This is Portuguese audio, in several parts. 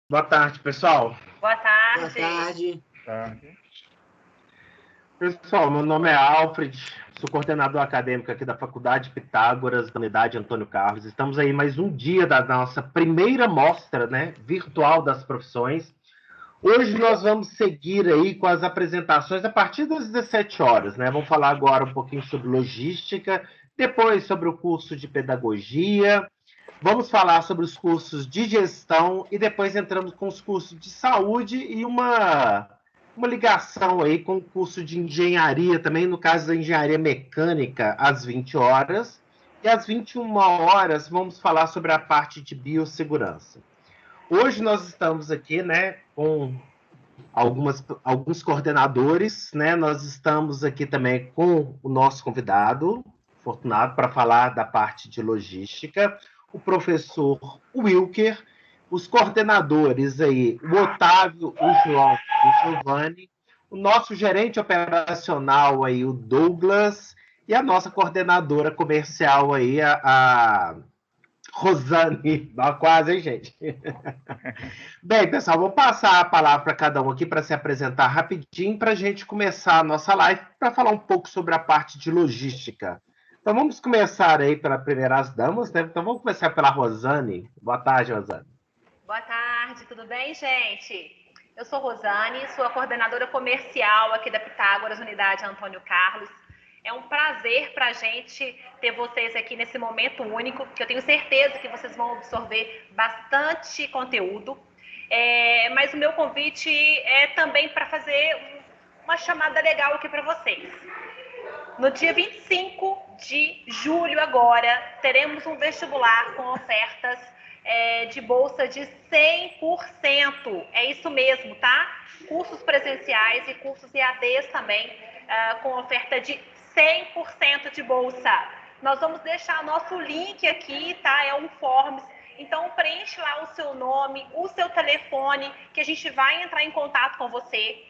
Boa tarde, pessoal. Boa tarde. Boa tarde. Pessoal, meu nome é Alfred, sou coordenador acadêmico aqui da Faculdade Pitágoras, da Unidade Antônio Carlos. Estamos aí mais um dia da nossa primeira mostra, virtual das profissões. Hoje nós vamos seguir aí com as apresentações a partir das 17 horas, Vamos falar agora um pouquinho sobre logística, depois sobre o curso de pedagogia, vamos falar sobre os cursos de gestão e depois entramos com os cursos de saúde e uma ligação aí com o curso de engenharia também, no caso da engenharia mecânica, às 20 horas. E às 21 horas vamos falar sobre a parte de biossegurança. Hoje nós estamos aqui, com alguns coordenadores, Nós estamos aqui também com o nosso convidado, Fortunato, para falar da parte de logística, o professor Wilker, os coordenadores aí, o Otávio, o João e o Giovanni, o nosso gerente operacional aí, o Douglas, e a nossa coordenadora comercial aí, a Rosane, quase, hein, gente? Bem, pessoal, vou passar a palavra para cada um aqui para se apresentar rapidinho, para a gente começar a nossa live, para falar um pouco sobre a parte de logística. Então, vamos começar aí pela primeiras damas, Então, vamos começar pela Rosane. Boa tarde, Rosane. Boa tarde, tudo bem, gente? Eu sou Rosane, sou a coordenadora comercial aqui da Pitágoras, Unidade Antônio Carlos. É um prazer para a gente ter vocês aqui nesse momento único, que eu tenho certeza que vocês vão absorver bastante conteúdo. Mas o meu convite é também para fazer uma chamada legal aqui para vocês. No dia 25 de julho agora, teremos um vestibular com ofertas de bolsa de 100%. É isso mesmo, tá? Cursos presenciais e cursos EADs também, com oferta de 100% de bolsa. Nós vamos deixar nosso link aqui, tá? É um Forms. Então, preenche lá o seu nome, o seu telefone, que a gente vai entrar em contato com você.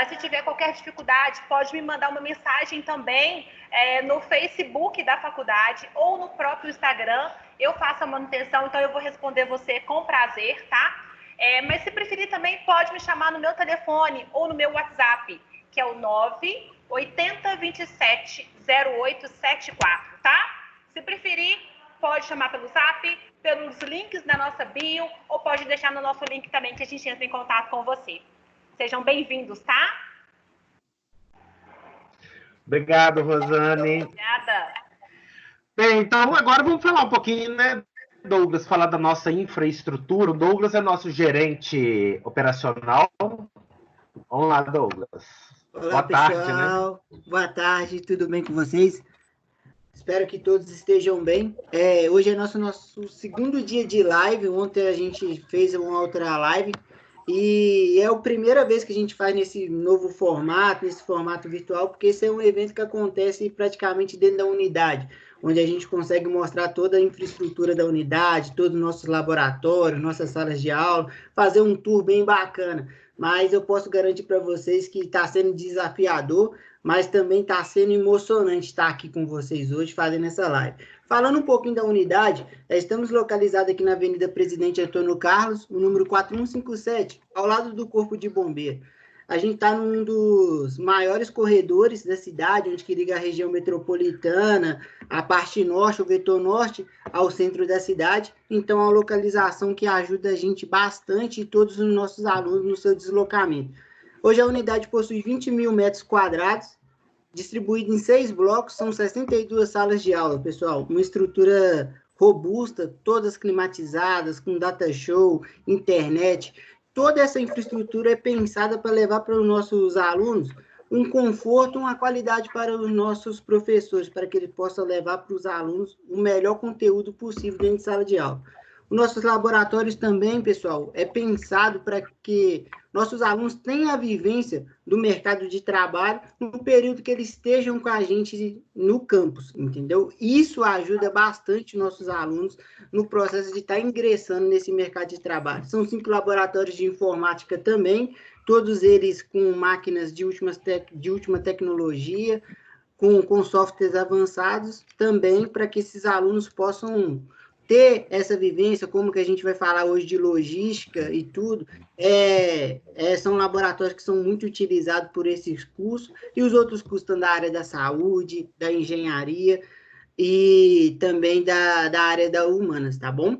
Se tiver qualquer dificuldade, pode me mandar uma mensagem também no Facebook da faculdade ou no próprio Instagram. Eu faço a manutenção, então eu vou responder você com prazer, tá? Mas se preferir também, pode me chamar no meu telefone ou no meu WhatsApp, que é o 980270874, tá? Se preferir, pode chamar pelo Zap, pelos links da nossa bio, ou pode deixar no nosso link também, que a gente entra em contato com você. Sejam bem-vindos, tá? Obrigado, Rosane. Obrigada. Bem, então agora vamos falar um pouquinho, Douglas, falar da nossa infraestrutura. O Douglas é nosso gerente operacional. Vamos lá, Douglas. Olá, pessoal. Boa tarde, tudo bem com vocês? Espero que todos estejam bem. Hoje é nosso segundo dia de live. Ontem a gente fez uma outra live. E é a primeira vez que a gente faz nesse novo formato, nesse formato virtual, porque esse é um evento que acontece praticamente dentro da unidade, onde a gente consegue mostrar toda a infraestrutura da unidade, todos os nossos laboratórios, nossas salas de aula, fazer um tour bem bacana. Mas eu posso garantir para vocês que está sendo desafiador, mas também está sendo emocionante estar aqui com vocês hoje, fazendo essa live. Falando um pouquinho da unidade, estamos localizados aqui na Avenida Presidente Antônio Carlos, o número 4157, ao lado do Corpo de Bombeiro. A gente está num dos maiores corredores da cidade, onde que liga a região metropolitana, a parte norte, o vetor norte, ao centro da cidade. Então, é uma localização que ajuda a gente bastante e todos os nossos alunos no seu deslocamento. Hoje, a unidade possui 20 mil metros quadrados, distribuído em 6 blocos, são 62 salas de aula, pessoal. Uma estrutura robusta, todas climatizadas, com data show, internet. Toda essa infraestrutura é pensada para levar para os nossos alunos um conforto, uma qualidade para os nossos professores, para que eles possam levar para os alunos o melhor conteúdo possível dentro de sala de aula. Os nossos laboratórios também, pessoal, é pensado para que nossos alunos tenham a vivência do mercado de trabalho no período que eles estejam com a gente no campus, entendeu? Isso ajuda bastante nossos alunos no processo de estar ingressando nesse mercado de trabalho. São 5 laboratórios de informática também, todos eles com máquinas de última tecnologia, com softwares avançados, também para que esses alunos possam ter essa vivência, como que a gente vai falar hoje de logística e tudo, são laboratórios que são muito utilizados por esses cursos, e os outros cursos estão da área da saúde, da engenharia, e também da área da humanas, tá bom?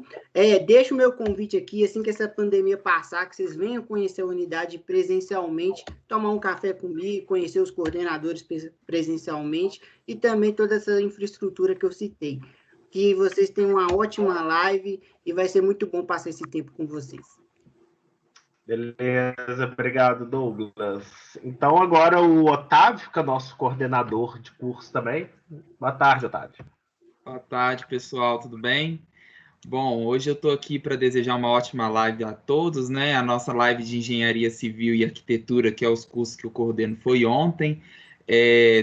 Deixa o meu convite aqui, assim que essa pandemia passar, que vocês venham conhecer a unidade presencialmente, tomar um café comigo, conhecer os coordenadores presencialmente, e também toda essa infraestrutura que eu citei. Que vocês tenham uma ótima live, e vai ser muito bom passar esse tempo com vocês. Beleza, obrigado, Douglas. Então, agora o Otávio, que é nosso coordenador de curso também. Boa tarde, Otávio. Boa tarde, pessoal, tudo bem? Bom, hoje eu estou aqui para desejar uma ótima live a todos, né? A nossa live de Engenharia Civil e Arquitetura, que é os cursos que eu coordeno, foi ontem.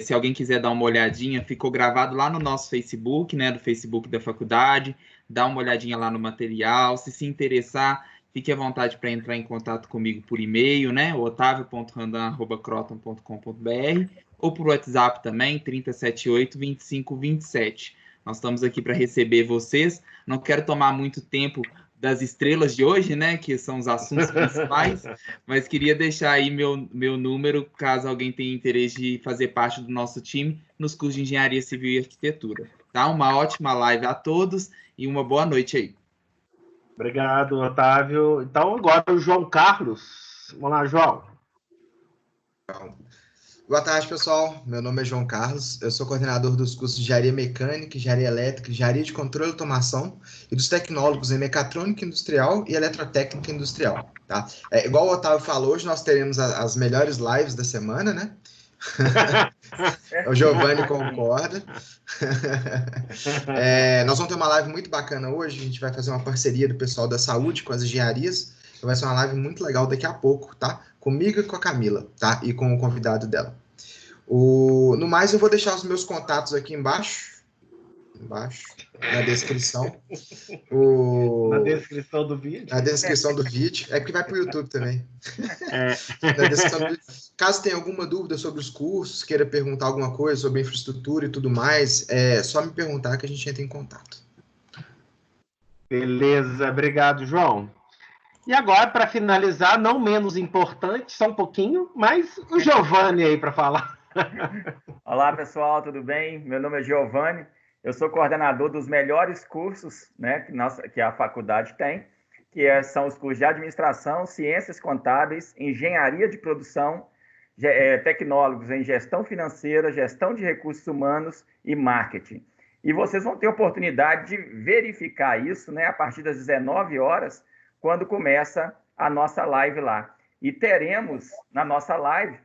Se alguém quiser dar uma olhadinha, ficou gravado lá no nosso Facebook, né? Do Facebook da faculdade. Dá uma olhadinha lá no material. Se interessar, fique à vontade para entrar em contato comigo por e-mail, né? otavio.randan@croton.com.br ou por WhatsApp também, 3078-2527. Nós estamos aqui para receber vocês. Não quero tomar muito tempo das estrelas de hoje, né? Que são os assuntos principais, mas queria deixar aí meu número, caso alguém tenha interesse de fazer parte do nosso time nos cursos de Engenharia Civil e Arquitetura. Tá? Uma ótima live a todos e uma boa noite aí. Obrigado, Otávio. Então, agora o João Carlos. Vamos lá, João. Boa tarde, pessoal. Meu nome é João Carlos. Eu sou coordenador dos cursos de Engenharia Mecânica, Engenharia Elétrica, Engenharia de Controle e Automação e dos tecnólogos em Mecatrônica Industrial e Eletrotécnica Industrial. Tá? Igual o Otávio falou, hoje nós teremos as melhores lives da semana, né? O Giovanni concorda. Nós vamos ter uma live muito bacana hoje. A gente vai fazer uma parceria do pessoal da saúde com as engenharias. Vai ser uma live muito legal daqui a pouco, tá? Comigo e com a Camila, tá? E com o convidado dela. No mais, eu vou deixar os meus contatos aqui embaixo, na descrição. Na descrição do vídeo? Na descrição do vídeo. É porque vai para o YouTube também. Na descrição do vídeo. Caso tenha alguma dúvida sobre os cursos, queira perguntar alguma coisa sobre a infraestrutura e tudo mais, é só me perguntar que a gente entra em contato. Beleza, obrigado, João. E agora, para finalizar, não menos importante, só um pouquinho, mas o Giovanni aí para falar. Olá, pessoal, tudo bem? Meu nome é Giovanni, eu sou coordenador dos melhores cursos, né, que a faculdade tem, são os cursos de Administração, Ciências Contábeis, Engenharia de Produção, Tecnólogos em Gestão Financeira, Gestão de Recursos Humanos e Marketing. E vocês vão ter oportunidade de verificar isso, né, a partir das 19 horas, quando começa a nossa live lá. E teremos na nossa live,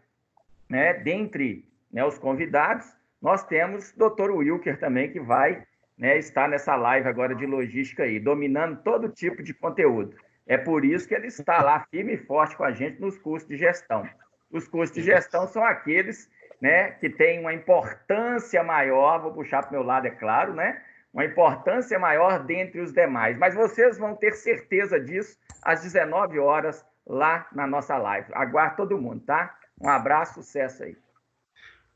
né, dentre, né, os convidados, nós temos o Dr. Wilker também, que vai, né, estar nessa live agora de logística aí, dominando todo tipo de conteúdo. É por isso que ele está lá firme e forte com a gente nos cursos de gestão. Os cursos de gestão são aqueles, né, que têm uma importância maior, vou puxar para o meu lado, é claro, né? Uma importância maior dentre os demais. Mas vocês vão ter certeza disso às 19 horas lá na nossa live. Aguardo todo mundo, tá? Um abraço, sucesso aí.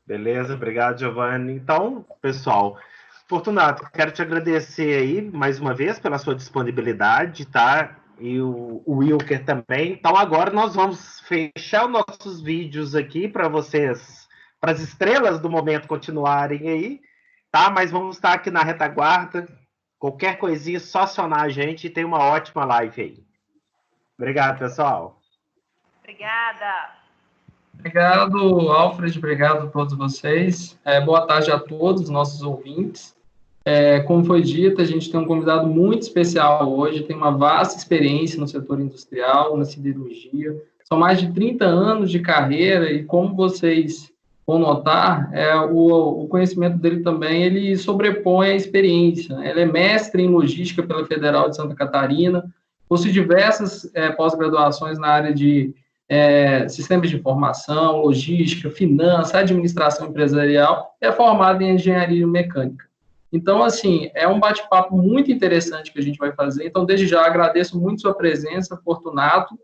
Beleza, obrigado, Giovanni. Então, pessoal, Fortunato, quero te agradecer aí mais uma vez pela sua disponibilidade, tá? E o Wilker também. Então, agora nós vamos fechar os nossos vídeos aqui para vocês, para as estrelas do momento continuarem aí. Tá, mas vamos estar aqui na retaguarda. Qualquer coisinha, só acionar a gente e tem uma ótima live aí. Obrigado, pessoal. Obrigada. Obrigado, Alfred. Obrigado a todos vocês. Boa tarde a todos os nossos ouvintes. Como foi dito, a gente tem um convidado muito especial hoje, tem uma vasta experiência no setor industrial, na siderurgia. São mais de 30 anos de carreira e, como vocês vão notar, o conhecimento dele também, ele sobrepõe a experiência. Ele é mestre em logística pela Federal de Santa Catarina, possui diversas pós-graduações na área de sistemas de informação, logística, finanças, administração empresarial, e é formado em engenharia mecânica. Então, assim, é um bate-papo muito interessante que a gente vai fazer. Então, desde já, agradeço muito sua presença, Fortunato.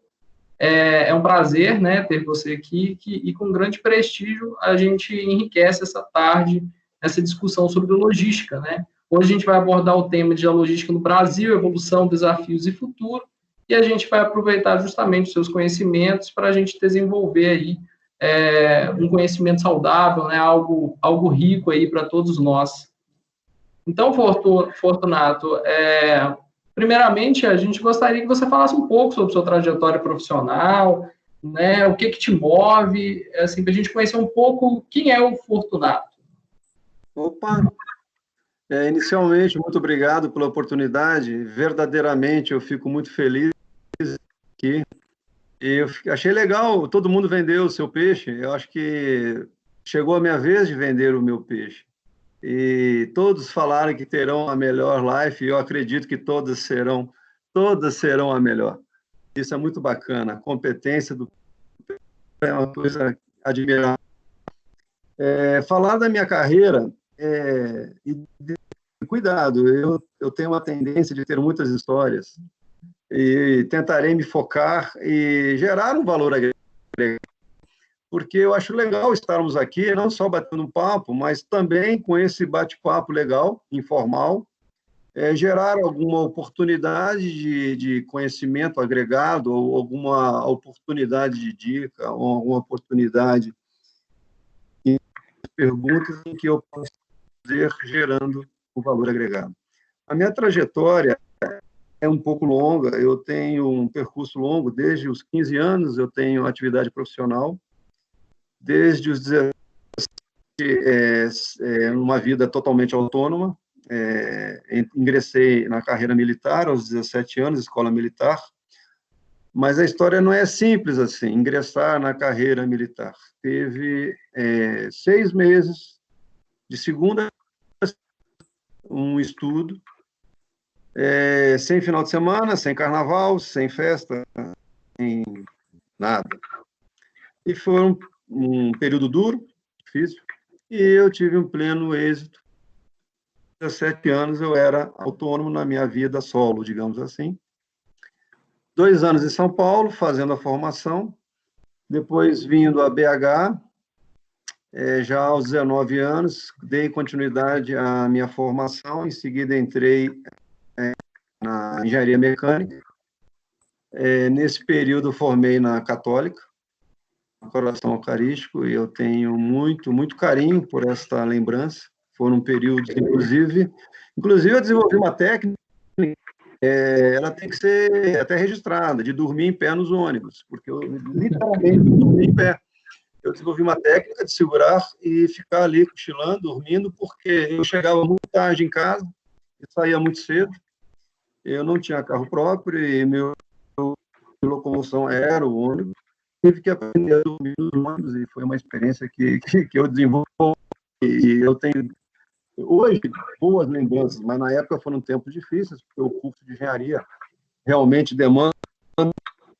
É um prazer, né, ter você aqui e com grande prestígio a gente enriquece essa tarde, essa discussão sobre logística, né? Hoje a gente vai abordar o tema de logística no Brasil, evolução, desafios e futuro, e a gente vai aproveitar justamente os seus conhecimentos para a gente desenvolver aí um conhecimento saudável, né, algo rico aí para todos nós. Então, Fortunato, primeiramente, a gente gostaria que você falasse um pouco sobre sua trajetória profissional, né, o que te move, assim, para a gente conhecer um pouco quem é o Fortunato. Opa! Inicialmente, muito obrigado pela oportunidade. Verdadeiramente, eu fico muito feliz aqui. Eu achei legal, todo mundo vendeu o seu peixe. Eu acho que chegou a minha vez de vender o meu peixe. E todos falaram que terão a melhor life, e eu acredito que todas serão a melhor. Isso é muito bacana. A competência do é uma coisa admirável. Falar da minha carreira, cuidado, eu tenho uma tendência de ter muitas histórias e tentarei me focar e gerar um valor agregado, porque eu acho legal estarmos aqui, não só batendo um papo, mas também com esse bate-papo legal, informal, gerar alguma oportunidade de conhecimento agregado, ou alguma oportunidade de dica, ou alguma oportunidade de perguntas em que eu posso fazer gerando o valor agregado. A minha trajetória é um pouco longa, eu tenho um percurso longo, desde os 15 anos eu tenho atividade profissional, desde os 17, uma vida totalmente autônoma, ingressei na carreira militar aos 17 anos, escola militar, mas a história não é simples assim, ingressar na carreira militar. Teve 6 meses, de segunda um estudo, sem final de semana, sem carnaval, sem festa, sem nada. E foi um período duro, difícil, e eu tive um pleno êxito. 17 anos eu era autônomo na minha vida solo, digamos assim. 2 anos em São Paulo, fazendo a formação, depois vindo a BH, já aos 19 anos, dei continuidade à minha formação, em seguida entrei na engenharia mecânica. Nesse período formei na Católica, Coração Eucarístico, e eu tenho muito, muito carinho por esta lembrança. Foram períodos, inclusive eu desenvolvi uma técnica, ela tem que ser até registrada, de dormir em pé nos ônibus, porque eu literalmente dormi em pé. Eu desenvolvi uma técnica de segurar e ficar ali cochilando, dormindo, porque eu chegava muito tarde em casa, e saía muito cedo, eu não tinha carro próprio, e minha locomoção era o ônibus. Tive que aprender a dormir nos ônibus, e foi uma experiência que eu desenvolvi, e eu tenho, hoje, boas lembranças, mas na época foram tempos difíceis, porque o curso de engenharia realmente demanda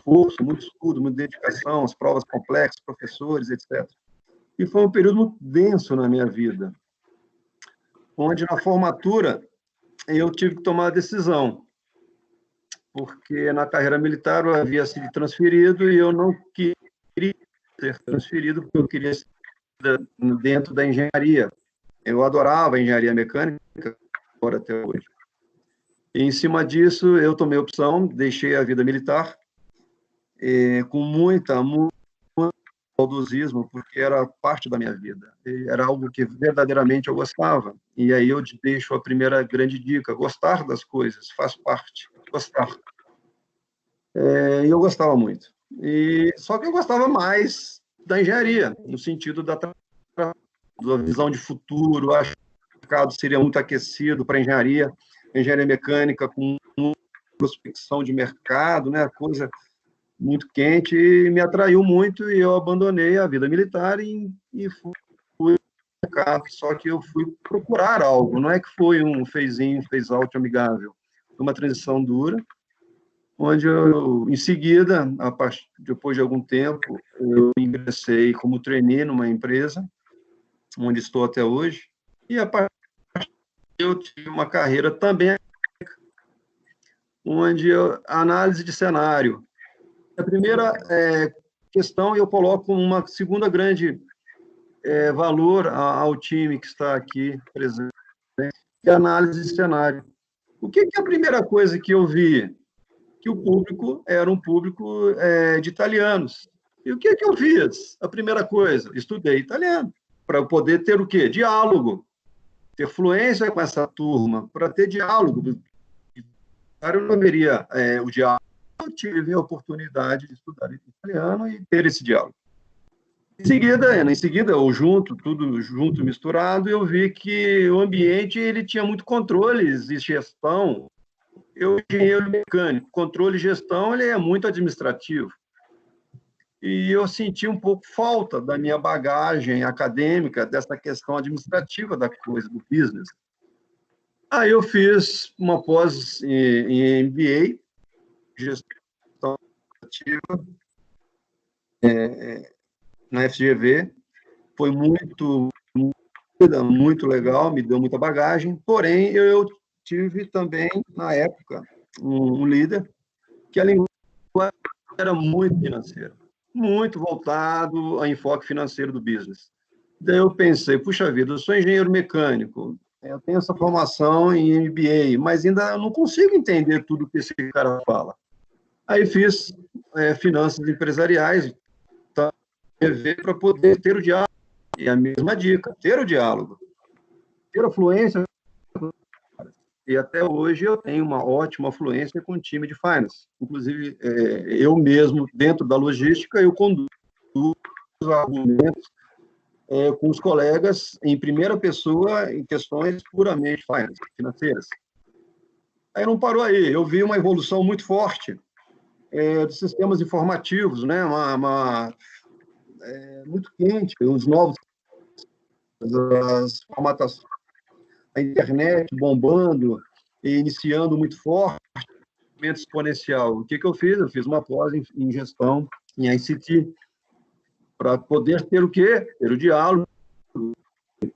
esforço, muito estudo, muita dedicação, as provas complexas, professores, etc. E foi um período muito denso na minha vida, onde na formatura eu tive que tomar a decisão, porque na carreira militar eu havia sido transferido e eu não queria ser transferido, porque eu queria ser dentro da engenharia. Eu adorava a engenharia mecânica, agora até hoje. E, em cima disso, eu tomei a opção, deixei a vida militar, com muito saudosismo, porque era parte da minha vida. Era algo que verdadeiramente eu gostava. E aí eu deixo a primeira grande dica: gostar das coisas faz parte. Gostar. E eu gostava muito. Só que eu gostava mais da engenharia, no sentido da visão de futuro. Acho que o mercado seria muito aquecido para a engenharia mecânica, com prospecção de mercado, né, coisa muito quente, e me atraiu muito, e eu abandonei a vida militar e fui no mercado. Só que eu fui procurar algo, não é que foi um fez out amigável. Foi uma transição dura, onde eu, em seguida, depois de algum tempo, eu ingressei como trainee numa empresa, onde estou até hoje, e a partir eu tive uma carreira também, onde análise de cenário. A primeira questão, eu coloco uma segunda grande valor ao time que está aqui presente, e análise de cenário. O que é a primeira coisa que eu vi? Que o público era um público de italianos. E o que eu fiz? A primeira coisa, estudei italiano, para eu poder ter o quê? Diálogo, ter fluência com essa turma, para ter diálogo. Eu não haveria o diálogo, eu tive a oportunidade de estudar italiano e ter esse diálogo. Em seguida, ou junto, tudo junto, misturado, eu vi que o ambiente ele tinha muito controles e gestão. Eu, engenheiro mecânico, controle e gestão, ele é muito administrativo. E eu senti um pouco falta da minha bagagem acadêmica, dessa questão administrativa da coisa, do business. Aí eu fiz uma pós em MBA, gestão administrativa, na FGV. Foi muito legal, me deu muita bagagem, porém eu tive também, na época, um líder que a linguagem era muito financeira, muito voltado ao enfoque financeiro do business. Daí eu pensei, puxa vida, eu sou engenheiro mecânico, eu tenho essa formação em MBA, mas ainda não consigo entender tudo que esse cara fala. Aí fiz finanças empresariais, para poder ter o diálogo. E a mesma dica, ter o diálogo, ter a fluência. E até hoje eu tenho uma ótima fluência com o time de finance. Inclusive, eu mesmo, dentro da logística, eu conduzo os argumentos com os colegas em primeira pessoa em questões puramente financeiras. Aí não parou aí, eu vi uma evolução muito forte dos sistemas informativos, né? Muito quente, os novos, as formatações, a internet bombando e iniciando muito forte, exponencial. O que eu fiz? Eu fiz uma pós em gestão, em ICT, para poder ter o quê? Ter o diálogo.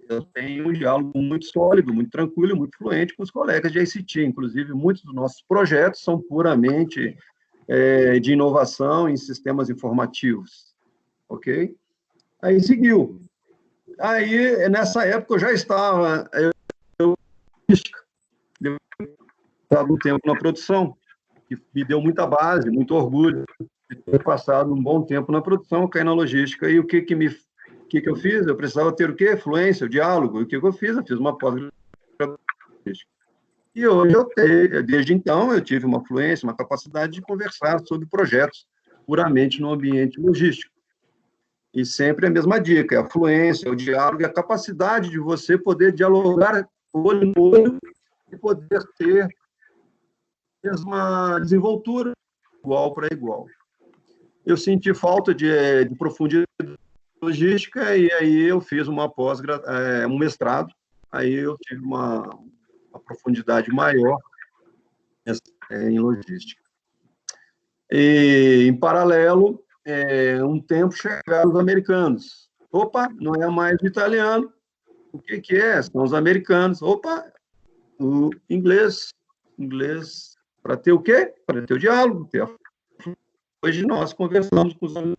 Eu tenho um diálogo muito sólido, muito tranquilo, muito fluente com os colegas de ICT. Inclusive, muitos dos nossos projetos são puramente de inovação em sistemas informativos. Ok? Aí seguiu. Aí, nessa época, eu já estava um tempo na produção, que me deu muita base, muito orgulho de ter passado um bom tempo na produção, caí na logística. E o que eu fiz? Eu precisava ter o quê? Fluência, o diálogo. E o que eu fiz? Eu fiz uma pós-graduação. E hoje, desde então, eu tive uma fluência, uma capacidade de conversar sobre projetos puramente no ambiente logístico. E sempre a mesma dica, a fluência, o diálogo e a capacidade de você poder dialogar olho no olho e poder ter a mesma desenvoltura, igual para igual. Eu senti falta de profundidade logística e aí eu fiz uma um mestrado, aí eu tive uma profundidade maior em logística. E, em paralelo, um tempo chegaram os americanos. Opa, não é mais o italiano. O que é? São os americanos. Opa, o inglês. Inglês para ter o quê? Para ter o diálogo. Hoje nós conversamos com os alunos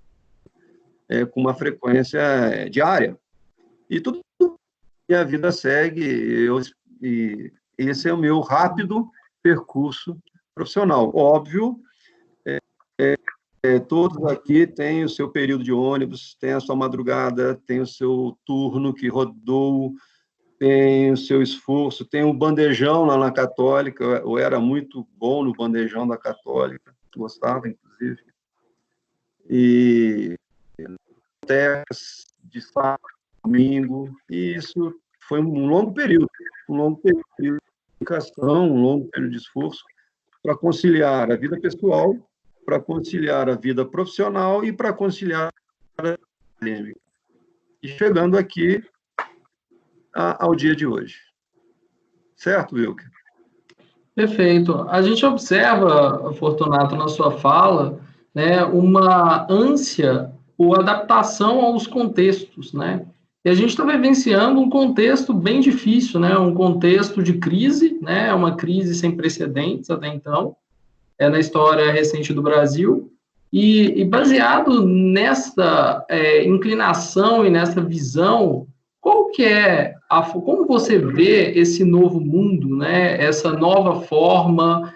com uma frequência diária. E tudo, minha vida segue. E esse é o meu rápido percurso profissional. Óbvio, todos aqui têm o seu período de ônibus, tem a sua madrugada, tem o seu turno que rodou, tem o seu esforço, tem o bandejão lá na Católica, eu era muito bom no bandejão da Católica, gostava, inclusive. E terras de sábado, domingo, e isso foi um longo período de dedicação, um longo período de esforço para conciliar a vida pessoal, para conciliar a vida profissional e para conciliar a vida acadêmica. E chegando aqui ao dia de hoje. Certo, Wilker? Perfeito. A gente observa, Fortunato, na sua fala, né, uma ânsia por adaptação aos contextos, né? E a gente está vivenciando um contexto bem difícil, né? Um contexto de crise, né? Uma crise sem precedentes até então, na história recente do Brasil, e baseado nessa inclinação e nessa visão, qual como você vê esse novo mundo, né? Essa nova forma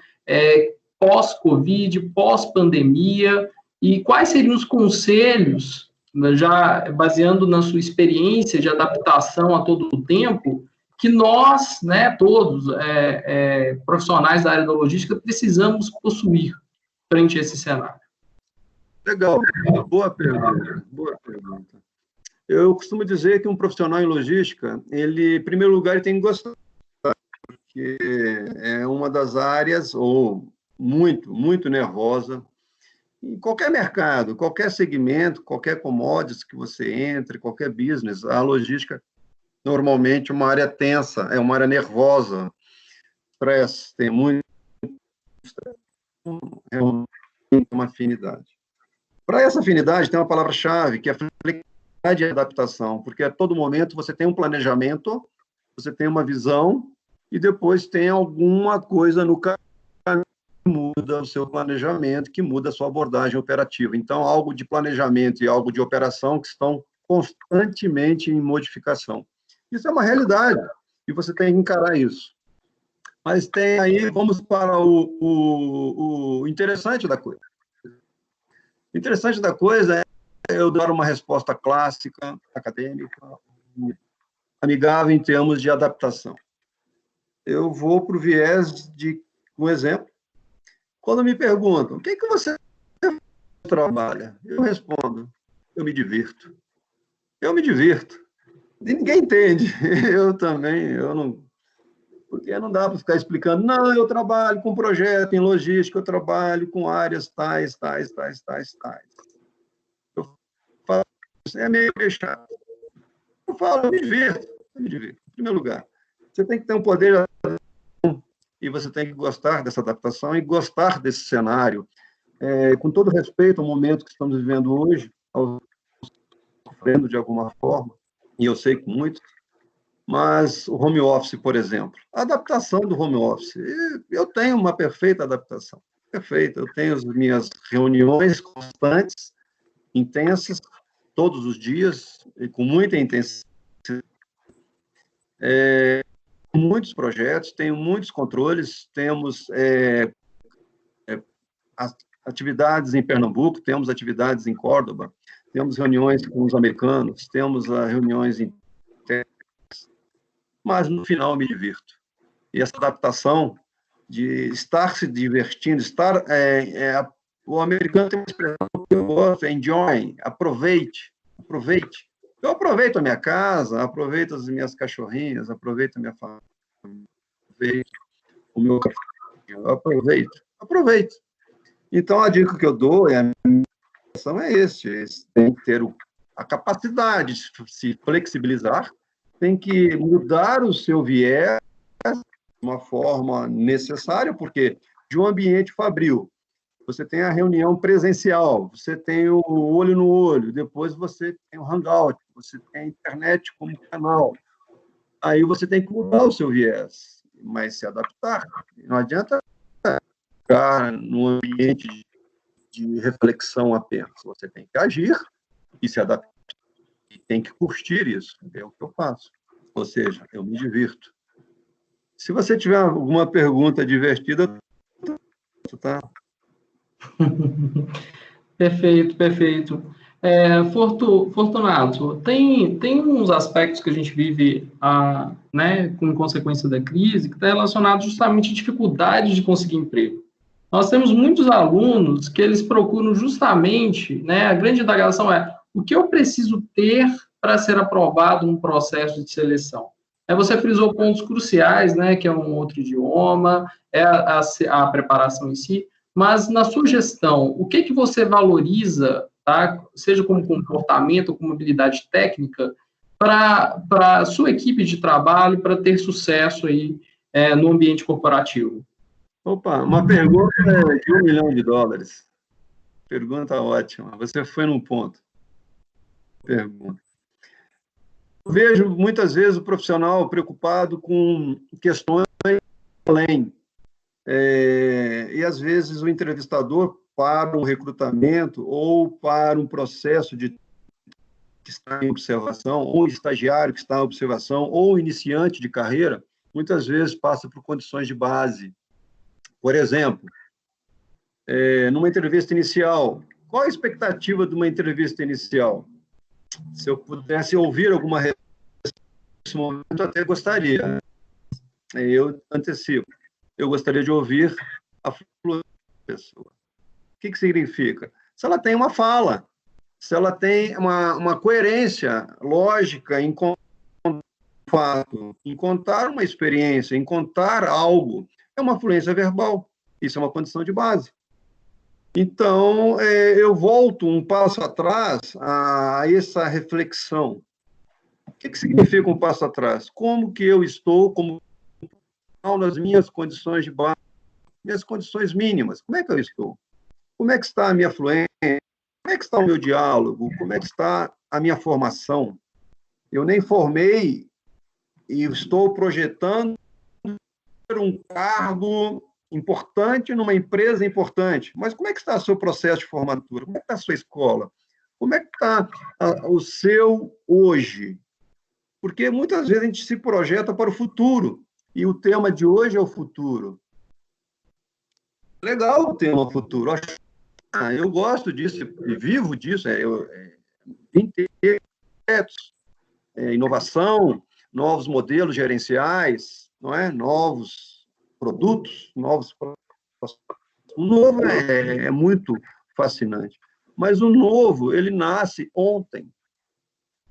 pós-Covid, pós-pandemia, e quais seriam os conselhos, já baseando na sua experiência de adaptação a todo o tempo, que nós, né, todos, profissionais da área da logística, precisamos possuir frente a esse cenário? Legal, boa pergunta, boa pergunta. Eu costumo dizer que um profissional em logística, ele, em primeiro lugar, ele tem que gostar, porque é uma das áreas, ou muito nervosa, em qualquer mercado, qualquer segmento, qualquer commodities que você entre, qualquer business, a logística, normalmente, é uma área tensa, é uma área nervosa, stress, tem muito stress, uma afinidade. Para essa afinidade, tem uma palavra-chave, que é flexibilidade e adaptação, porque a todo momento você tem um planejamento, você tem uma visão, e depois tem alguma coisa no caminho que muda o seu planejamento, que muda a sua abordagem operativa. Então, algo de planejamento e algo de operação que estão constantemente em modificação. Isso é uma realidade, e você tem que encarar isso. Mas tem aí, vamos para o interessante da coisa. O interessante da coisa é eu dar uma resposta clássica, acadêmica, amigável em termos de adaptação. Eu vou para o viés de um exemplo. Quando me perguntam, o que você trabalha? Eu respondo, eu me divirto. Eu me divirto. E ninguém entende. Eu também, eu não... Porque não dá para ficar explicando, não, eu trabalho com projeto em logística, eu trabalho com áreas tais. Eu falo, é meio fechado. Eu falo, eu me divirto. Em primeiro lugar, você tem que ter um poder de adaptação e você tem que gostar dessa adaptação e gostar desse cenário. Com todo respeito ao momento que estamos vivendo hoje, sofrendo de alguma forma, e eu sei que muitos, mas o home office, por exemplo, a adaptação do home office, eu tenho uma perfeita adaptação, perfeita, eu tenho as minhas reuniões constantes, intensas, todos os dias, e com muita intensidade, muitos projetos, tenho muitos controles, temos atividades em Pernambuco, temos atividades em Córdoba, temos reuniões com os americanos, temos reuniões em mas no final me divirto. E essa adaptação de estar se divertindo, o americano tem uma expressão que eu gosto, enjoy, aproveite. Eu aproveito a minha casa, aproveito as minhas cachorrinhas, aproveito a minha família, aproveito o meu café, aproveito. Então, a dica que eu dou a minha ação é tem que ter a capacidade de se flexibilizar, tem que mudar o seu viés de uma forma necessária, porque de um ambiente fabril, você tem a reunião presencial, você tem o olho no olho, depois você tem o hangout, você tem a internet como canal. Aí você tem que mudar o seu viés, mas se adaptar. Não adianta ficar num ambiente de reflexão apenas. Você tem que agir e se adaptar. E tem que curtir isso. É o que eu faço. Ou seja, eu me divirto. Se você tiver alguma pergunta divertida, tá? Perfeito. Fortunato, tem uns aspectos que a gente vive, né, com consequência da crise, que está relacionado justamente à dificuldade de conseguir emprego. Nós temos muitos alunos que eles procuram justamente, né, a grande indagação é, o que eu preciso ter para ser aprovado no processo de seleção? Você frisou pontos cruciais, né, que é um outro idioma, a preparação em si, mas na sua gestão, o que você valoriza, tá, seja como comportamento ou como habilidade técnica, para a sua equipe de trabalho, para ter sucesso aí, no ambiente corporativo? Opa, uma pergunta de $1 milhão. Pergunta ótima. Você foi num ponto. Pergunta. Eu vejo muitas vezes o profissional preocupado com questões além. E às vezes o entrevistador para um recrutamento ou para um processo de que está em observação, ou estagiário que está em observação, ou iniciante de carreira, muitas vezes passa por condições de base. Por exemplo, numa entrevista inicial, qual a expectativa de uma entrevista inicial? Se eu pudesse ouvir alguma resposta nesse momento, eu até gostaria. Eu antecipo. Eu gostaria de ouvir a fluência da pessoa. O que significa? Se ela tem uma fala, se ela tem uma coerência lógica em fato, em contar uma experiência, em contar algo, é uma fluência verbal. Isso é uma condição de base. Então, eu volto um passo atrás a essa reflexão. O que significa um passo atrás? Como que eu estou nas minhas condições de base, minhas condições mínimas? Como é que eu estou? Como é que está a minha fluência? Como é que está o meu diálogo? Como é que está a minha formação? Eu nem formei e estou projetando um cargo importante numa empresa importante. Mas como é que está o seu processo de formatura? Como é que está a sua escola? Como é que está o seu hoje? Porque muitas vezes a gente se projeta para o futuro, e o tema de hoje é o futuro. Legal o tema futuro. Eu gosto disso e vivo disso. Inovação, novos modelos gerenciais, não é? Novos produtos, novos. O novo é muito fascinante, mas o novo ele nasce ontem.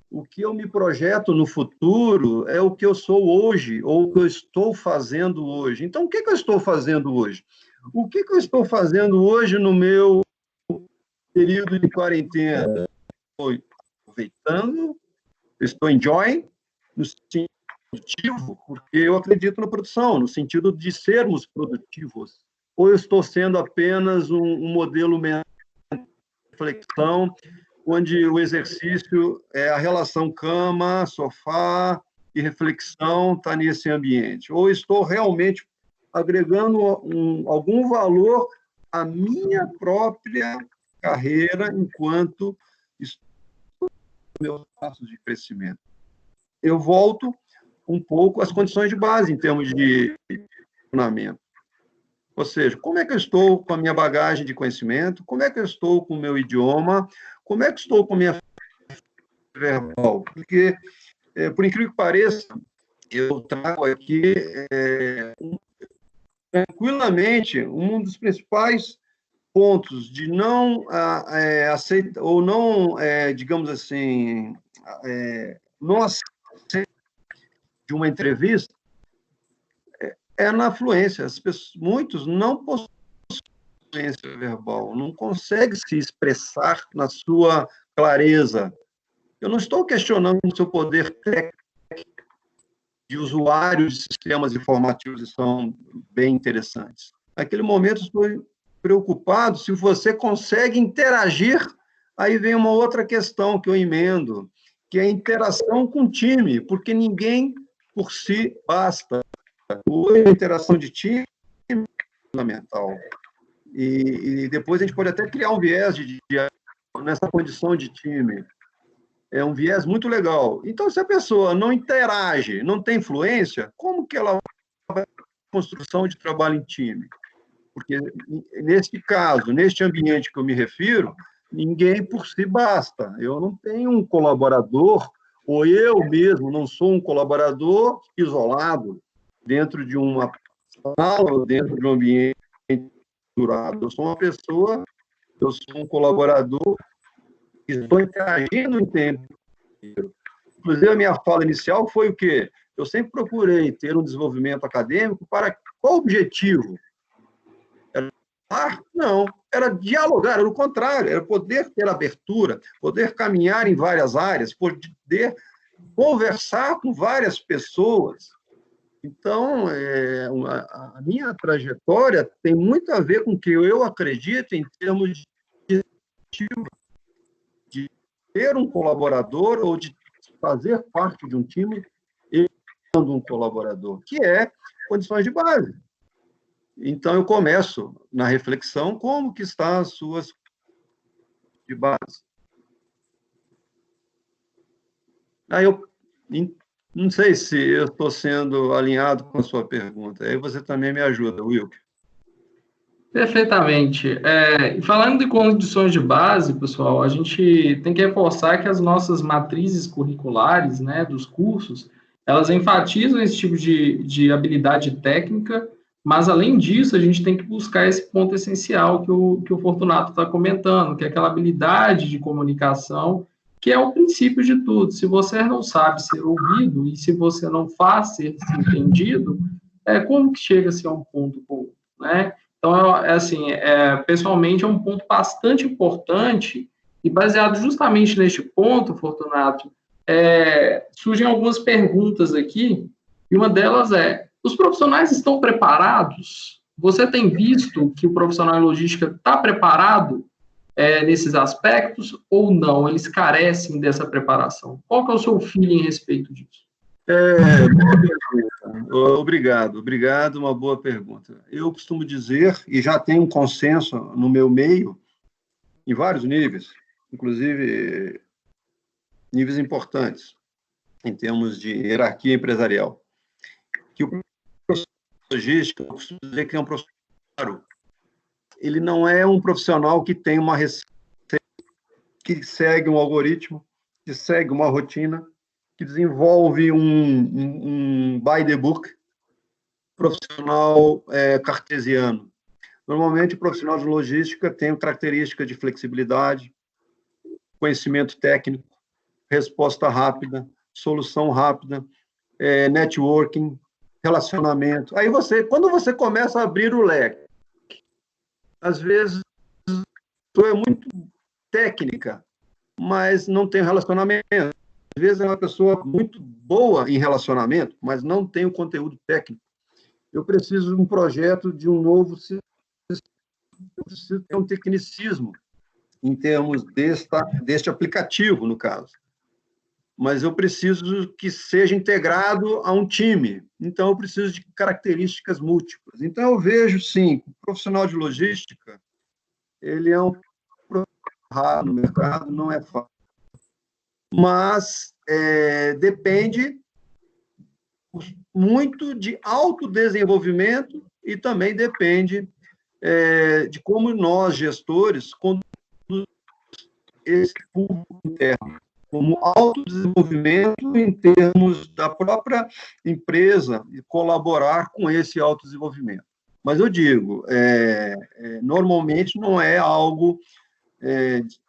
O que eu me projeto no futuro é o que eu sou hoje, ou o que eu estou fazendo hoje. Então, o que eu estou fazendo hoje? O que eu estou fazendo hoje no meu período de quarentena? Estou aproveitando, estou enjoying, no sentido produtivo, porque eu acredito na produção, no sentido de sermos produtivos. Ou eu estou sendo apenas um modelo de reflexão, onde o exercício é a relação cama, sofá e reflexão está nesse ambiente. Ou estou realmente agregando algum valor à minha própria carreira enquanto estou nos meus passos de crescimento. Eu volto um pouco às condições de base em termos de funcionamento. Ou seja, como é que eu estou com a minha bagagem de conhecimento? Como é que eu estou com o meu idioma? Como é que estou com a minha verbal? Porque, por incrível que pareça, eu trago aqui tranquilamente um dos principais pontos de não aceitar, ou não, digamos assim, não aceitar de uma entrevista é na fluência. Muitos não possuem fluência verbal, não conseguem se expressar na sua clareza. Eu não estou questionando o seu poder técnico de usuários de sistemas informativos, que são bem interessantes. Naquele momento, estou preocupado se você consegue interagir. Aí vem uma outra questão que eu emendo, que é a interação com o time, porque ninguém por si basta. Hoje, a interação de time é fundamental. E depois a gente pode até criar um viés nessa condição de time. É um viés muito legal. Então, se a pessoa não interage, não tem influência, como que ela vai fazer construção de trabalho em time? Porque, neste caso, neste ambiente que eu me refiro, ninguém por si basta. Eu não tenho um colaborador, ou eu mesmo não sou um colaborador isolado dentro de uma sala ou dentro de um ambiente durado. Eu sou uma pessoa, eu sou um colaborador que estou interagindo em tempo. Inclusive, a minha fala inicial foi o quê? Eu sempre procurei ter um desenvolvimento acadêmico para qual objetivo? Era não, era dialogar, era o contrário, era poder ter abertura, poder caminhar em várias áreas, poder conversar com várias pessoas. Então, a minha trajetória tem muito a ver com o que eu acredito em termos de ter um colaborador ou de fazer parte de um time e sendo um colaborador, que é condições de base. Então, eu começo na reflexão como que estão as suas de base. Aí eu não sei se eu estou sendo alinhado com a sua pergunta. Aí você também me ajuda, Wilker. Perfeitamente. E falando de condições de base, pessoal, a gente tem que reforçar que as nossas matrizes curriculares, né, dos cursos, elas enfatizam esse tipo de habilidade técnica, mas, além disso, a gente tem que buscar esse ponto essencial que o Fortunato está comentando, que é aquela habilidade de comunicação, que é o princípio de tudo. Se você não sabe ser ouvido e se você não faz ser entendido, como que chega-se a um ponto comum, né? Então, pessoalmente, é um ponto bastante importante e baseado justamente neste ponto, Fortunato, surgem algumas perguntas aqui, e uma delas é: os profissionais estão preparados? Você tem visto que o profissional em logística está preparado nesses aspectos ou não? Eles carecem dessa preparação? Qual que é o seu feeling a respeito disso? Obrigado, uma boa pergunta. Eu costumo dizer, e já tem um consenso no meu meio, em vários níveis, inclusive níveis importantes, em termos de hierarquia empresarial, que o profissional de logística, eu costumo dizer que é um profissional, ele não é um profissional que tem uma receita, que segue um algoritmo, que segue uma rotina, que desenvolve um by the book, profissional cartesiano. Normalmente, o profissional de logística tem característica de flexibilidade, conhecimento técnico, resposta rápida, solução rápida, networking, relacionamento. Aí quando você começa a abrir o leque, às vezes, é muito técnica, mas não tem relacionamento. Às vezes é uma pessoa muito boa em relacionamento, mas não tem o conteúdo técnico. Eu preciso de um projeto de um novo sistema, eu preciso ter um tecnicismo em termos deste aplicativo, no caso. Mas eu preciso que seja integrado a um time. Então, eu preciso de características múltiplas. Então, eu vejo, sim, o profissional de logística, ele é um profissional no mercado, não é fácil. Mas depende muito de autodesenvolvimento e também depende de como nós, gestores, conduzimos esse público interno, como autodesenvolvimento em termos da própria empresa e colaborar com esse autodesenvolvimento. Mas eu digo, normalmente não é algo,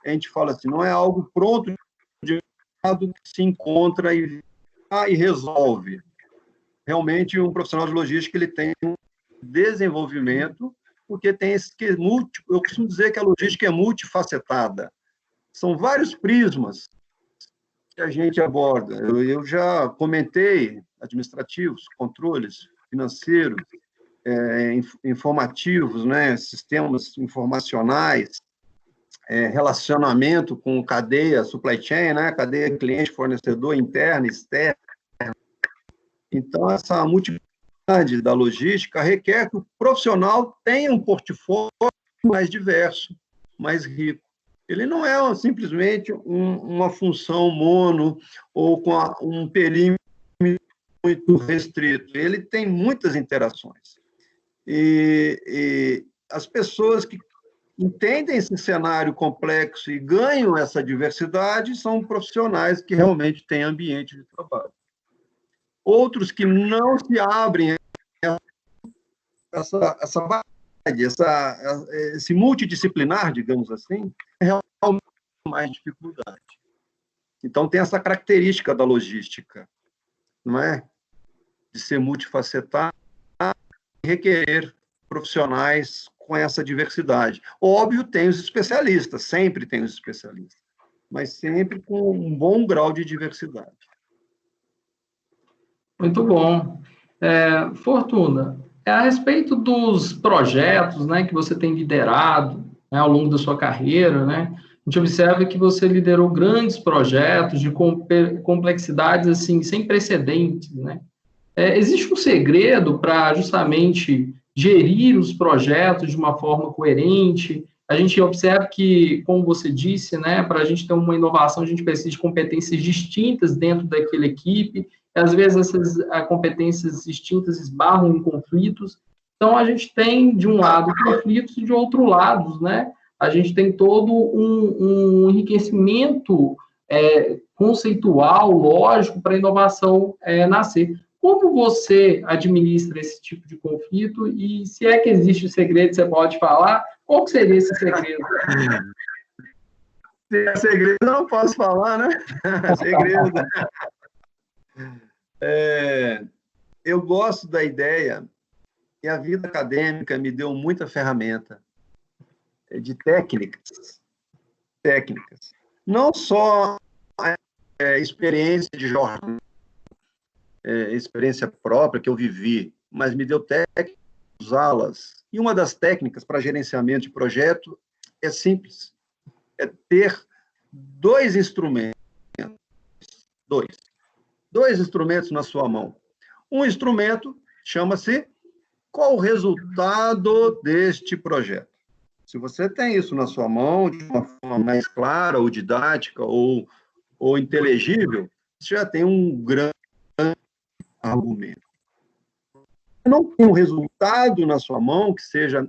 a gente fala assim, não é algo pronto de que se encontra e resolve. Realmente, um profissional de logística ele tem um desenvolvimento, porque tem esse que múltiplo. Eu costumo dizer que a logística é multifacetada. São vários prismas que a gente aborda. Eu já comentei administrativos, controles financeiros, informativos, né, sistemas informacionais, relacionamento com cadeia, supply chain, né, cadeia cliente-fornecedor interna e externa. Então, essa multiplicidade da logística requer que o profissional tenha um portfólio mais diverso, mais rico. Ele não é simplesmente uma função mono ou com um perímetro muito restrito. Ele tem muitas interações. E as pessoas que entendem esse cenário complexo e ganham essa diversidade são profissionais que realmente têm ambiente de trabalho. Outros que não se abrem esse multidisciplinar, digamos assim, é realmente mais dificuldade. Então, tem essa característica da logística, não é? De ser multifacetada e requerer profissionais com essa diversidade. Óbvio, tem os especialistas, sempre tem os especialistas, mas sempre com um bom grau de diversidade. Muito bom. Fortuna, a respeito dos projetos, né, que você tem liderado, né, ao longo da sua carreira, né, a gente observa que você liderou grandes projetos de complexidades assim, sem precedentes, né? Existe um segredo para justamente gerir os projetos de uma forma coerente, a gente observa que, como você disse, né, para a gente ter uma inovação, a gente precisa de competências distintas dentro daquela equipe, e às vezes essas competências distintas esbarram em conflitos. Então, a gente tem, de um lado, conflitos e, de outro lado, né, a gente tem todo um enriquecimento conceitual, lógico, para a inovação nascer. Como você administra esse tipo de conflito e se é que existe segredo, você pode falar? Qual que seria esse segredo? Se é segredo, eu não posso falar, né? Segredo. Eu gosto da ideia e a vida acadêmica me deu muita ferramenta de técnicas. Não só experiência de jornal, experiência própria que eu vivi, mas me deu técnicas usá-las. E uma das técnicas para gerenciamento de projeto é simples, é ter dois instrumentos na sua mão. Um instrumento chama-se qual o resultado deste projeto. Se você tem isso na sua mão, de uma forma mais clara, ou didática, ou inteligível, você já tem um grande argumento. Se não tem um resultado na sua mão que seja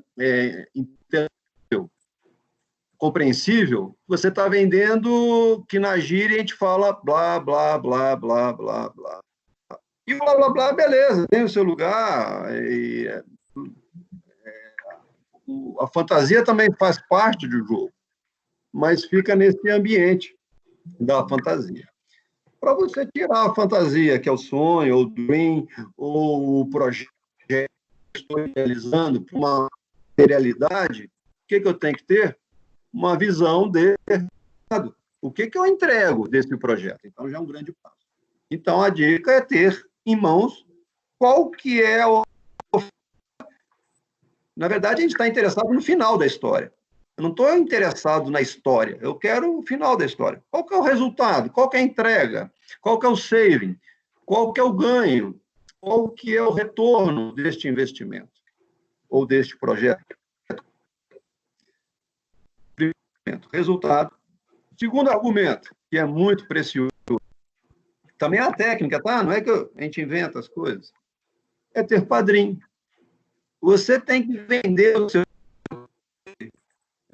entendível, compreensível, você está vendendo que na gíria a gente fala blá, blá, blá, blá, blá, blá. E blá, blá, blá, beleza, tem o seu lugar. A fantasia também faz parte do jogo, mas fica nesse ambiente da fantasia. Para você tirar a fantasia, que é o sonho, ou o dream, ou o projeto que estou realizando para uma realidade, o que eu tenho que ter? Uma visão de o que eu entrego desse projeto. Então, já é um grande passo. Então, a dica é ter em mãos qual que é o... Na verdade, a gente está interessado no final da história. Eu não estou interessado na história, eu quero o final da história. Qual que é o resultado? Qual que é a entrega? Qual que é o saving? Qual que é o ganho? Qual que é o retorno deste investimento? Ou deste projeto? Resultado. Segundo argumento, que é muito precioso, também é a técnica, tá? Não é que a gente inventa as coisas. É ter padrinho. Você tem que vender o seu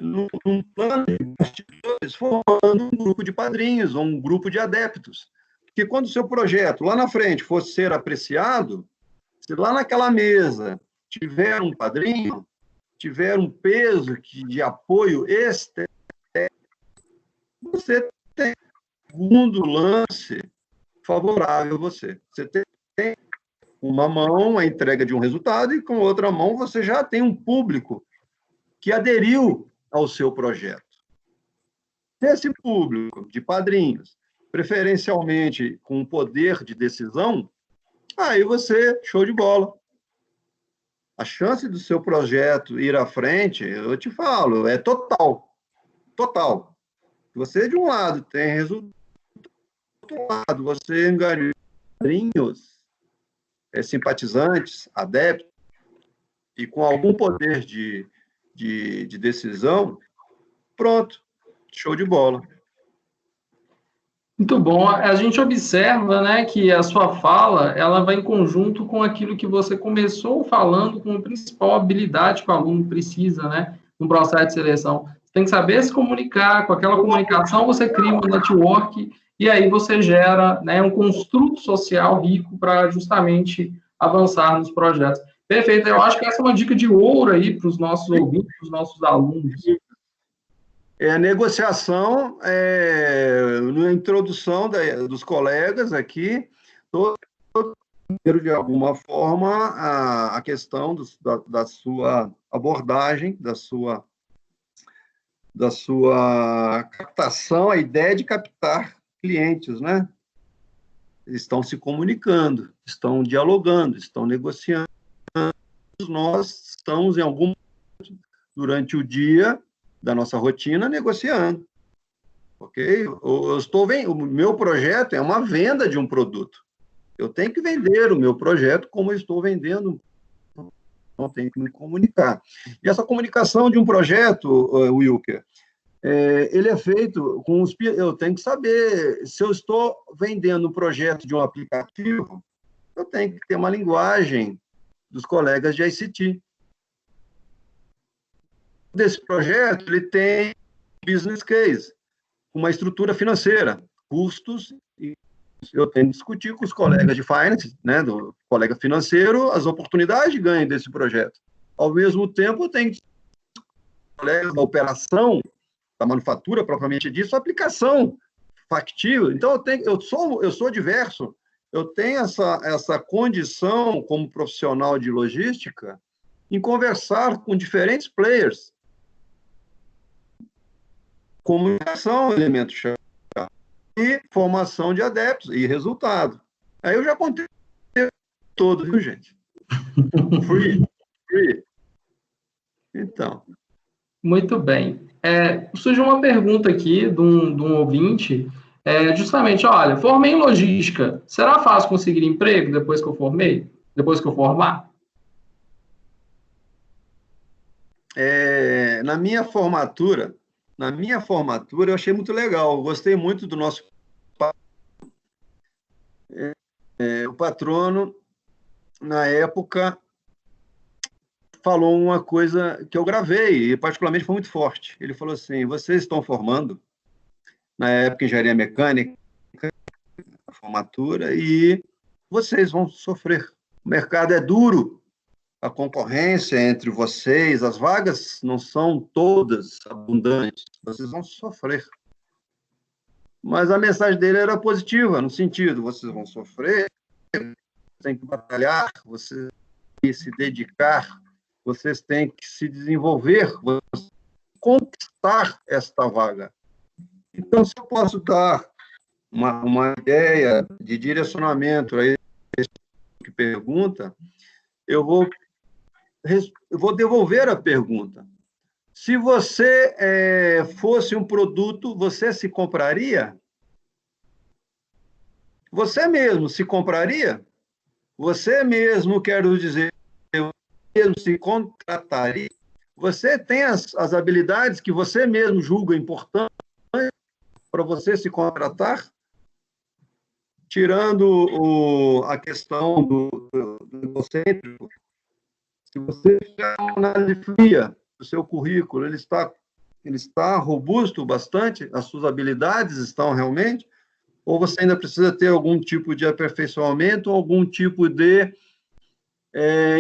num plano de investidores, formando um grupo de padrinhos ou um grupo de adeptos. Porque quando o seu projeto lá na frente for ser apreciado, se lá naquela mesa tiver um padrinho, tiver um peso de apoio externo, você tem um segundo lance favorável a você. Você tem uma mão a entrega de um resultado e com outra mão você já tem um público que aderiu ao seu projeto. Esse público de padrinhos, preferencialmente com poder de decisão, aí você, show de bola. A chance do seu projeto ir à frente, eu te falo, é total. Total. Você, de um lado, tem resultado, do outro lado, você engajou padrinhos, simpatizantes, adeptos, e com algum poder de decisão, pronto, show de bola. Muito bom. A gente observa, né, que a sua fala, ela vai em conjunto com aquilo que você começou falando, com a principal habilidade que o aluno precisa, né, no processo de seleção. Você tem que saber se comunicar, com aquela comunicação você cria um network, e aí você gera, né, um construto social rico para justamente avançar nos projetos. Perfeito, eu acho que essa é uma dica de ouro aí para os nossos ouvintes, para os nossos alunos. Negociação, na introdução dos colegas aqui, de alguma forma, a questão da sua abordagem, da sua captação, a ideia de captar clientes, né? Estão se comunicando, estão dialogando, estão negociando. Nós estamos, em algum momento, durante o dia da nossa rotina, negociando. Ok? O meu projeto é uma venda de um produto. Eu tenho que vender o meu projeto como eu estou vendendo. eu tenho que me comunicar. E essa comunicação de um projeto, Wilker, ele é feito com os... Eu tenho que saber, se eu estou vendendo um projeto de um aplicativo, eu tenho que ter uma linguagem dos colegas de ICT. Desse projeto, ele tem business case, uma estrutura financeira, custos, e eu tenho que discutir com os colegas de finance, né, do colega financeiro, as oportunidades de ganho desse projeto. Ao mesmo tempo, eu tenho que colegas da operação, da manufatura propriamente dito, a aplicação factível. Então, eu sou diverso, eu tenho essa condição, como profissional de logística, em conversar com diferentes players. Comunicação, elemento chave, e formação de adeptos, e resultado. Aí eu já contei todo, viu, gente? Free. Então. Muito bem. Surgiu uma pergunta aqui de um ouvinte, justamente, olha, formei em logística, será fácil conseguir emprego depois que eu formei? Depois que eu formar? Na minha formatura, eu achei muito legal, eu gostei muito do nosso o patrono, na época, falou uma coisa que eu gravei, e particularmente foi muito forte. Ele falou assim, vocês estão formando, na época, engenharia mecânica, formatura, e vocês vão sofrer. O mercado é duro, a concorrência entre vocês, as vagas não são todas abundantes, vocês vão sofrer. Mas a mensagem dele era positiva, no sentido, vocês vão sofrer, têm que batalhar, vocês têm que se dedicar, vocês têm que se desenvolver, conquistar esta vaga. Então, se eu posso dar uma ideia de direcionamento a esse que pergunta, eu vou devolver a pergunta. Se você fosse um produto, você se compraria? Você mesmo se compraria? Você mesmo, quero dizer, mesmo se contrataria? Você tem as habilidades que você mesmo julga importantes para você se contratar? Tirando a questão do egocêntrico, se você fizer uma análise fria do seu currículo, ele está robusto bastante? As suas habilidades estão realmente? Ou você ainda precisa ter algum tipo de aperfeiçoamento, algum tipo de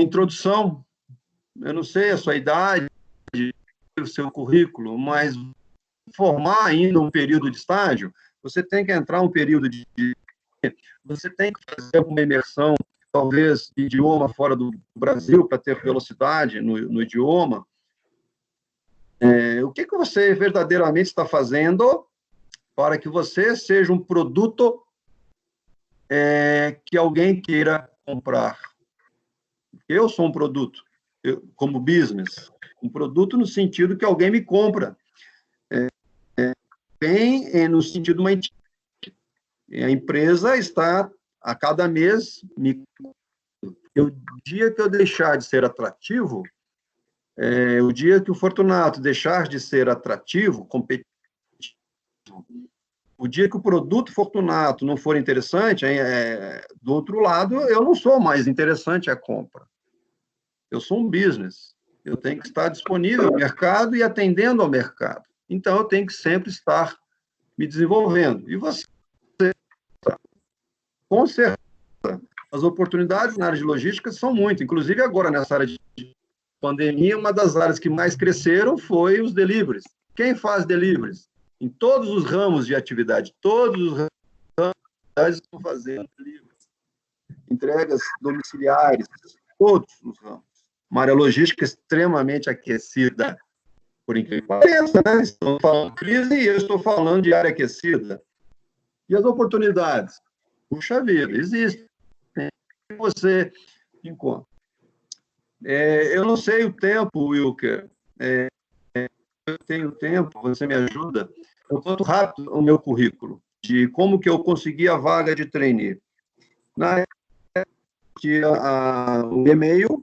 introdução? Eu não sei a sua idade, o seu currículo, mas formar ainda um período de estágio, você tem que entrar um período você tem que fazer uma imersão, talvez, de idioma fora do Brasil, para ter velocidade no idioma. O que você verdadeiramente está fazendo para que você seja um produto que alguém queira comprar? Eu sou um produto, como business, um produto no sentido que alguém me compra. Bem, no sentido uma entidade. A empresa está, a cada mês, o dia que eu deixar de ser atrativo, o dia que o Fortunato deixar de ser atrativo, competitivo, o dia que o produto Fortunato não for interessante, do outro lado, eu não sou mais interessante a compra. Eu sou um business. Eu tenho que estar disponível ao mercado e atendendo ao mercado. Então, eu tenho que sempre estar me desenvolvendo. E você, com certeza, as oportunidades na área de logística são muito. Inclusive, agora, nessa área de pandemia, uma das áreas que mais cresceram foi os deliveries. Quem faz deliveries? Em todos os ramos de atividade, todos os ramos estão fazendo deliveries. Entregas domiciliares, todos os ramos. Uma área logística extremamente aquecida, por incrível que pareça, né? Estamos falando de crise e eu estou falando de área aquecida. E as oportunidades? Puxa vida, existem. Você encontra. Eu não sei o tempo, Wilker. Eu tenho tempo, você me ajuda. Eu conto rápido o meu currículo, de como que eu consegui a vaga de trainee. Na época, o e-mail,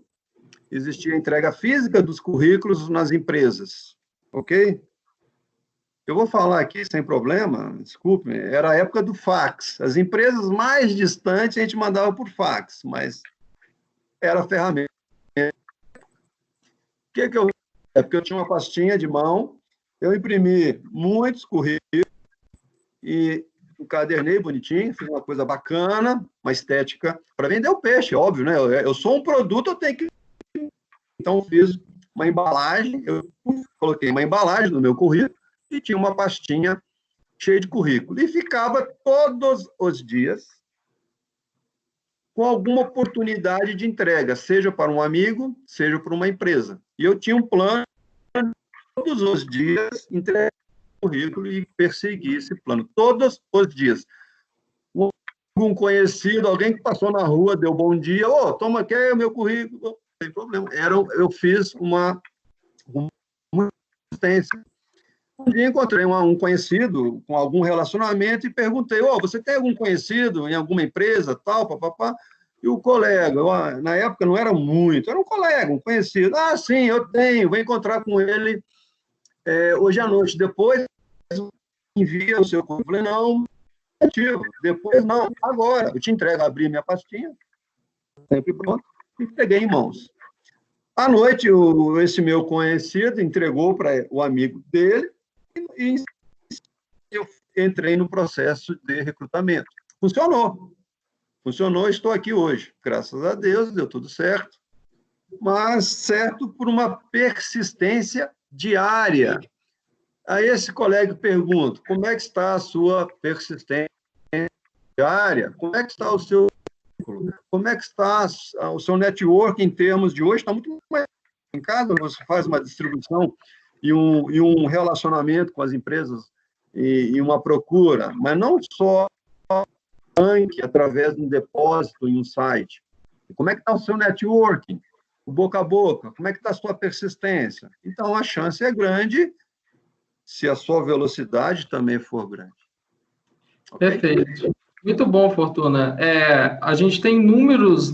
existia a entrega física dos currículos nas empresas, ok? Eu vou falar aqui sem problema, desculpe, era a época do fax. As empresas mais distantes a gente mandava por fax, mas era a ferramenta. O que eu... É porque eu tinha uma pastinha de mão, eu imprimi muitos currículos e encadernei bonitinho, fiz uma coisa bacana, uma estética, para vender o peixe, óbvio, né? Eu sou um produto, eu tenho que... Então, fiz uma embalagem, eu coloquei uma embalagem no meu currículo e tinha uma pastinha cheia de currículo. E ficava todos os dias com alguma oportunidade de entrega, seja para um amigo, seja para uma empresa. E eu tinha um plano, todos os dias, entregar o currículo e perseguir esse plano, todos os dias. Um conhecido, alguém que passou na rua, deu bom dia, toma aqui o meu currículo, não tem problema. Eu fiz uma assistência. Um dia encontrei um conhecido com algum relacionamento e perguntei, você tem algum conhecido em alguma empresa, tal, papapá? E o colega, na época não era muito, era um colega, um conhecido. Ah, sim, eu tenho, vou encontrar com ele hoje à noite. Depois, envia o seu currículo. Eu falei, não, depois não, agora. Eu te entrego, abri minha pastinha, sempre pronto, e peguei em mãos. À noite, esse meu conhecido entregou para o amigo dele e eu entrei no processo de recrutamento. Funcionou, estou aqui hoje. Graças a Deus, deu tudo certo. Mas certo por uma persistência diária. A esse colega pergunto, como é que está a sua persistência diária? Como é que está o seu currículo? Como é que está o seu network em termos de hoje? Está muito mais em casa, você faz uma distribuição e um relacionamento com as empresas e uma procura, mas não só através de um depósito em um site. Como é que está o seu networking? O boca a boca? Como é que está a sua persistência? Então, a chance é grande se a sua velocidade também for grande. Okay? Perfeito. Muito bom, Fortuna. A gente tem inúmeros,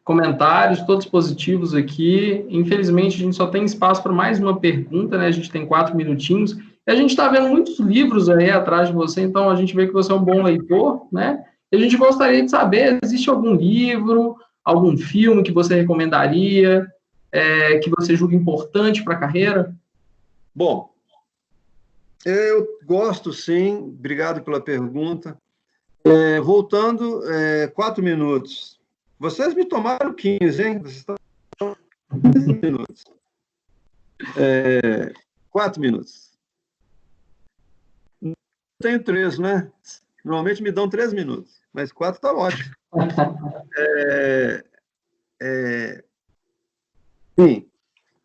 comentários, todos positivos aqui. Infelizmente, a gente só tem espaço para mais uma pergunta, A gente tem 4 minutinhos. E a gente está vendo muitos livros aí atrás de você, então a gente vê que você é um bom leitor, E a gente gostaria de saber, existe algum livro, algum filme que você recomendaria, que você julga importante para a carreira? Bom, eu gosto sim, obrigado pela pergunta. Voltando, 4 minutos. Vocês me tomaram 15, hein? Vocês estão 15 minutos. 4 minutos. Tenho 3, né? Normalmente me dão 3 minutos, mas 4 está ótimo. Sim,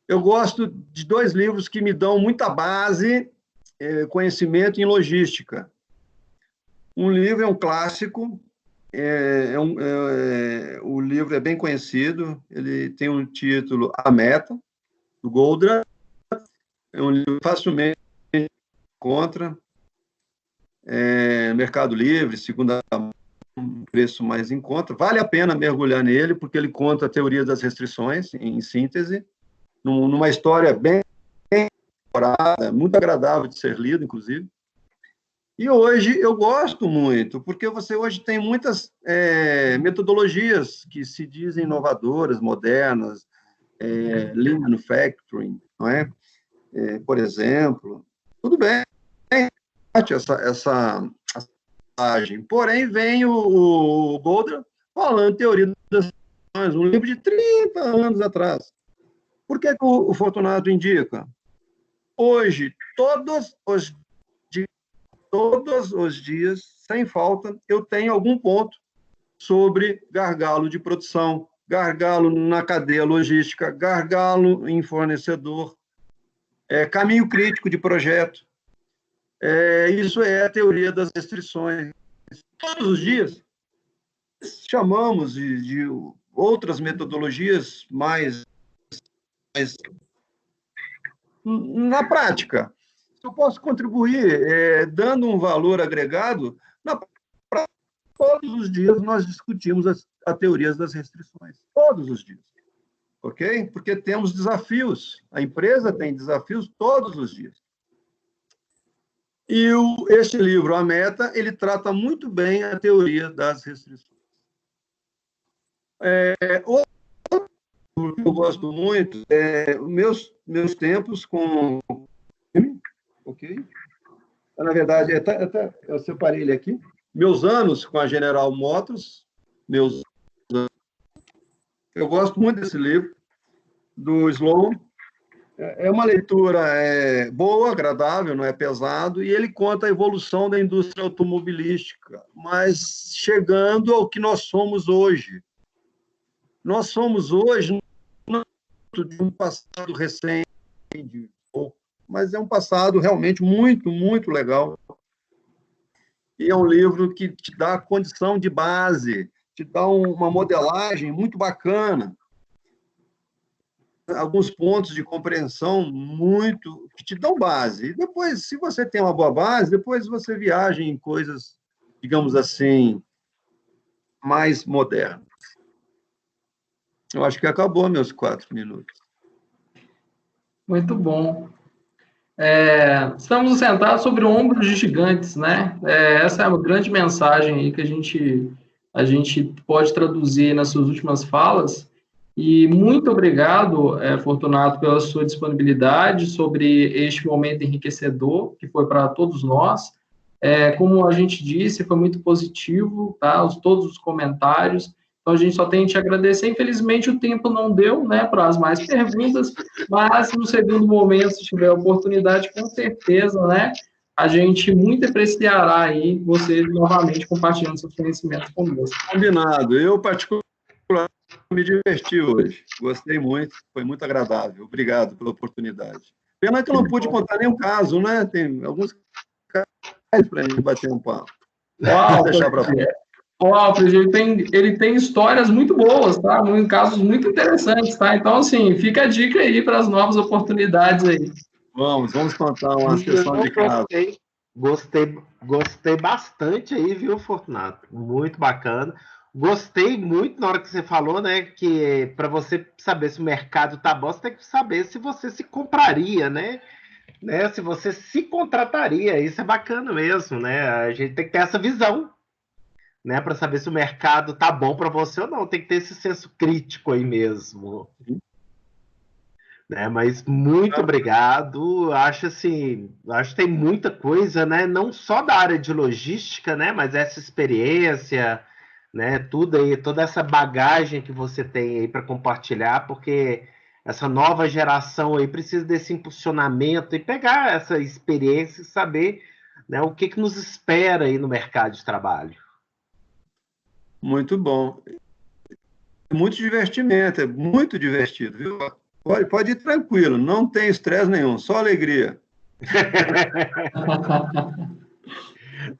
eu gosto de 2 livros que me dão muita base, conhecimento em logística. Um livro é um clássico, o livro é bem conhecido, ele tem um título A Meta, do Goldratt, é um livro facilmente encontra, Mercado Livre, segunda preço mais em conta, vale a pena mergulhar nele, porque ele conta a teoria das restrições, em síntese, numa história bem elaborada, muito agradável de ser lido, inclusive. E hoje eu gosto muito, porque você hoje tem muitas metodologias que se dizem inovadoras, modernas, Lean Manufacturing, não é? Por exemplo, tudo bem, essa passagem. Porém, vem o Goldratt falando teoria das restrições, um livro de 30 anos atrás. Por que o Fortunato indica? Hoje, todos os dias, sem falta, eu tenho algum ponto sobre gargalo de produção, gargalo na cadeia logística, gargalo em fornecedor, caminho crítico de projeto. Isso é a teoria das restrições. Todos os dias, chamamos de outras metodologias mais na prática. Eu posso contribuir dando um valor agregado. Todos os dias nós discutimos as teorias das restrições. Todos os dias. ok? Porque temos desafios. A empresa tem desafios todos os dias. E este livro, A Meta, ele trata muito bem a teoria das restrições. Outro que eu gosto muito é meus tempos com... Ok? Na verdade, eu separei ele aqui. Meus anos com a General Motors, eu gosto muito desse livro, do Sloan. É uma leitura boa, agradável, não é pesado, e ele conta a evolução da indústria automobilística, mas chegando ao que nós somos hoje. Nós somos hoje não de um passado recente, mas é um passado realmente muito, muito legal. E é um livro que te dá condição de base, te dá uma modelagem muito bacana, alguns pontos de compreensão muito que te dão base. E depois, se você tem uma boa base, depois você viaja em coisas, digamos assim, mais modernas. Eu acho que acabou meus 4 minutos. Muito bom. Estamos sentados sobre ombros de gigantes, né? Essa é uma grande mensagem aí que a gente pode traduzir nas suas últimas falas. E muito obrigado, Fortunato, pela sua disponibilidade sobre este momento enriquecedor que foi para todos nós. Como a gente disse, foi muito positivo, tá? Todos os comentários. Então, a gente só tem que te agradecer. Infelizmente, o tempo não deu, né, para as mais perguntas, mas no segundo momento, se tiver oportunidade, com certeza, né, a gente muito apreciará aí você novamente compartilhando seus conhecimentos conosco. Combinado. Eu, particularmente, me diverti hoje. Gostei muito, foi muito agradável. Obrigado pela oportunidade. Pena que eu não pude contar nenhum caso, né? Tem alguns casos para a gente bater um papo. Uau, deixar para o Alfred, ele tem histórias muito boas, tá? Casos muito interessantes, tá? Então, assim, fica a dica aí para as novas oportunidades aí. Vamos contar uma sessão de casos. Gostei bastante aí, viu, Fortunato? Muito bacana. Gostei muito na hora que você falou, né? Que para você saber se o mercado tá bom, você tem que saber se você se compraria, né? Se você se contrataria. Isso é bacana mesmo, né? A gente tem que ter essa visão, né, para saber se o mercado tá bom para você ou não. Tem que ter esse senso crítico aí mesmo. Né? Mas muito obrigado. Acho que tem muita coisa, né? Não só da área de logística, né? Mas essa experiência, né? Tudo aí, toda essa bagagem que você tem aí para compartilhar, porque essa nova geração aí precisa desse impulsionamento e pegar essa experiência e saber, né, o que nos espera aí no mercado de trabalho. Muito bom. Muito divertimento, é muito divertido, viu? Pode ir tranquilo, não tem estresse nenhum, só alegria.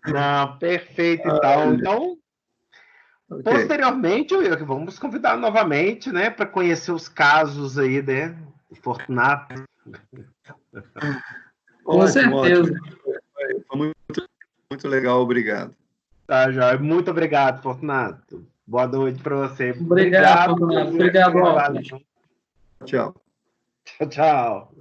Não, perfeito, então okay. Posteriormente, vamos convidar novamente, né, para conhecer os casos aí, né, Fortunato. Com certeza. Ótimo. Foi muito legal, obrigado. Tá, Joia. Muito obrigado, Fortunato. Boa noite para você. Obrigado, Fortunato. Obrigado, Alves. Tchau. Tchau.